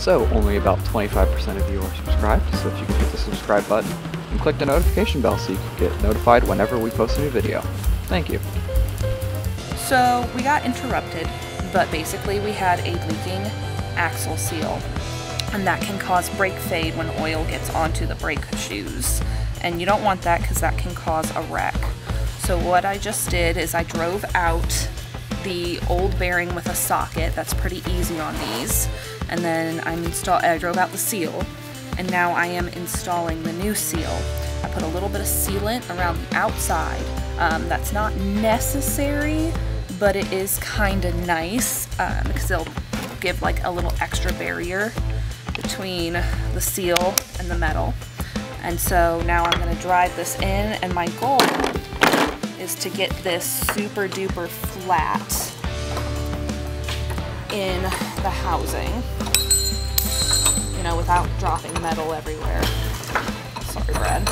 So, only about 25% of you are subscribed, so if you could hit the subscribe button and click the notification bell so you can get notified whenever we post a new video. Thank you. So, we got interrupted, but basically we had a leaking axle seal, and that can cause brake fade when oil gets onto the brake shoes. And you don't want that because that can cause a wreck. So what I just did is I drove out the old bearing with a socket. That's pretty easy on these. And then I drove out the seal, and now I am installing the new seal. I put a little bit of sealant around the outside. That's not necessary, but it is kind of nice because it'll give like a little extra barrier between the seal and the metal. And so now I'm going to drive this in, and my goal is to get this super duper flat in the housing, you know, without dropping metal everywhere. Sorry, Brad.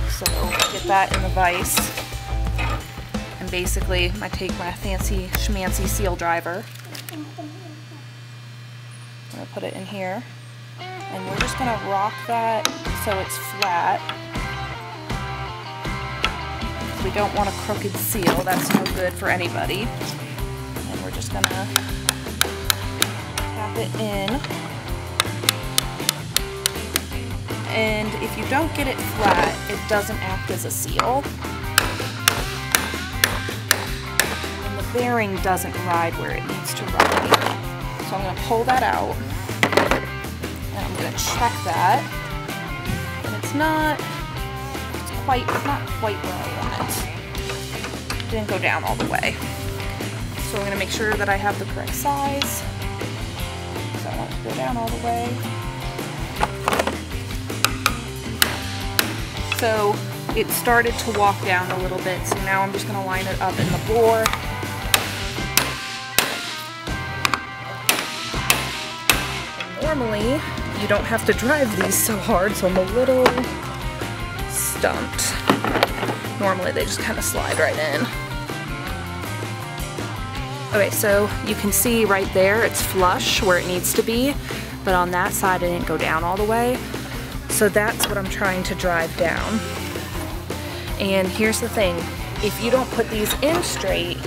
So get that in the vise, and basically I take my fancy schmancy seal driver. I'm going to put it in here, and we're just going to rock that so it's flat. We don't want a crooked seal, that's no good for anybody. And we're just going to tap it in. And if you don't get it flat, it doesn't act as a seal. And the bearing doesn't ride where it needs to ride. So I'm going to pull that out. And I'm going to check that. And it's not quite where I want it. Didn't go down all the way. So I'm going to make sure that I have the correct size. So I want it to go down all the way. So it started to walk down a little bit, so now I'm just going to line it up in the bore. Normally, you don't have to drive these so hard, so I'm a little stumped. Normally they just kind of slide right in. Okay, so you can see right there it's flush where it needs to be, but on that side it didn't go down all the way. So that's what I'm trying to drive down. And here's the thing, if you don't put these in straight,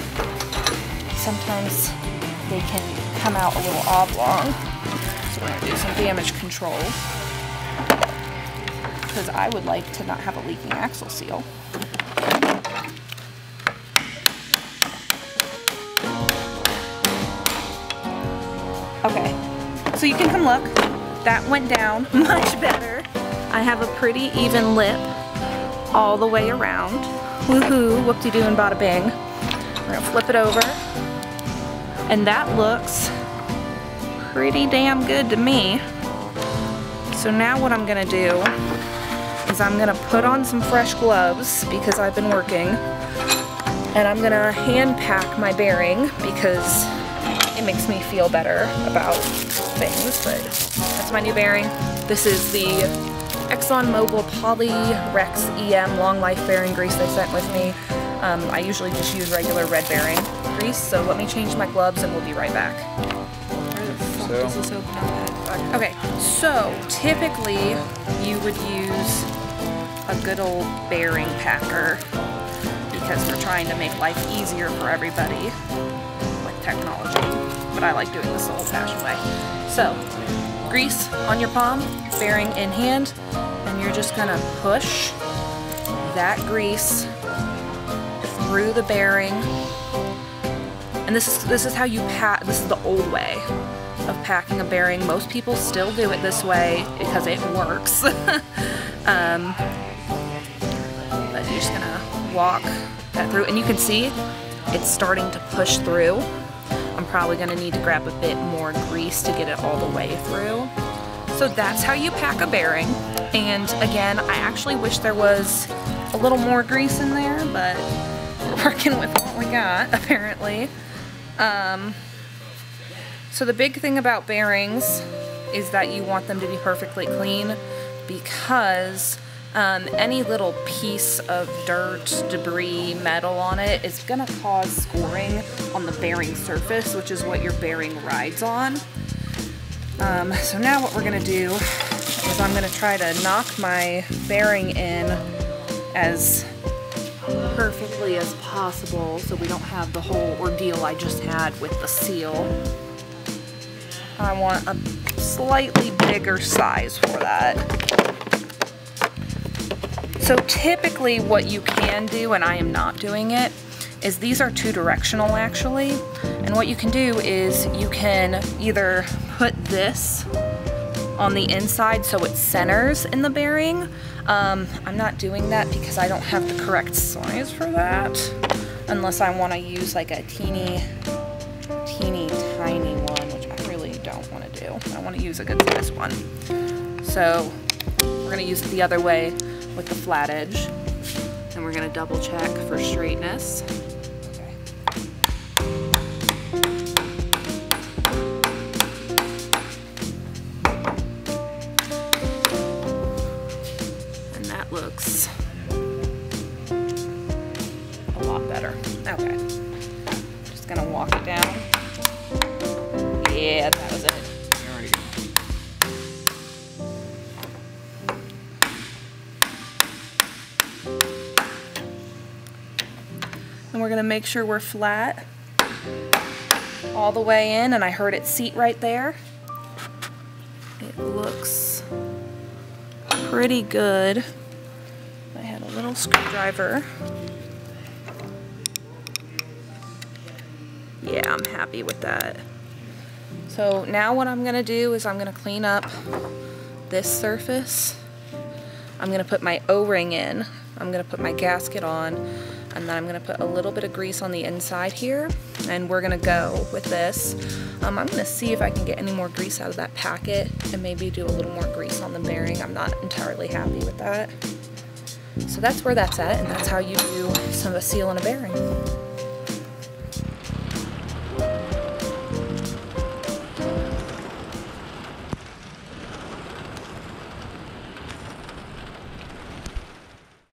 sometimes they can come out a little oblong. So we're going to do some damage control, because I would like to not have a leaking axle seal. Okay, so you can come look. That went down much better. I have a pretty even lip all the way around. Woohoo, whoop-de-doo and bada bing. We're gonna flip it over, and that looks pretty damn good to me. So now what I'm gonna do is I'm gonna put on some fresh gloves because I've been working, and I'm gonna hand pack my bearing because it makes me feel better about things. But that's my new bearing. This is the ExxonMobil Poly Rex EM Long Life Bearing Grease they sent with me. I usually just use regular red bearing grease, so let me change my gloves and we'll be right back. Where the fuck does this open up? Okay, so typically you would use a good old bearing packer because we're trying to make life easier for everybody with technology, but I like doing this the old-fashioned way. So, grease on your palm, bearing in hand, and you're just gonna push that grease through the bearing. And this is how you pack. This is the old way of packing a bearing. Most people still do it this way because it works. But you're just gonna walk that through, and you can see it's starting to push through. I'm probably gonna need to grab a bit more grease to get it all the way through. So that's how you pack a bearing. And again, I actually wish there was a little more grease in there, but we're working with what we got, apparently. So the big thing about bearings is that you want them to be perfectly clean, because any little piece of dirt, debris, metal on it is gonna cause scoring on the bearing surface, which is what your bearing rides on. So now what we're gonna do is I'm gonna try to knock my bearing in as perfectly as possible so we don't have the whole ordeal I just had with the seal. I want a slightly bigger size for that. So typically what you can do, and I am not doing it, is these are two directional actually. And what you can do is you can either put this on the inside so it centers in the bearing. I'm not doing that because I don't have the correct size for that, unless I want to use like a teeny tiny one, which I really don't want to do. I want to use a good size one. So we're going to use it the other way with the flat edge, and we're going to double check for straightness. Looks a lot better. Okay. Just gonna walk it down. Yeah, that was it. There we go. And we're gonna make sure we're flat all the way in, and I heard it seat right there. It looks pretty good. Little screwdriver. Yeah, I'm happy with that. So now what I'm gonna do is I'm gonna clean up this surface. I'm gonna put my O-ring in. I'm gonna put my gasket on, and then I'm gonna put a little bit of grease on the inside here, and we're gonna go with this. I'm gonna see if I can get any more grease out of that packet and maybe do a little more grease on the bearing. I'm not entirely happy with that. So that's where that's at, and that's how you do some of a seal and a bearing.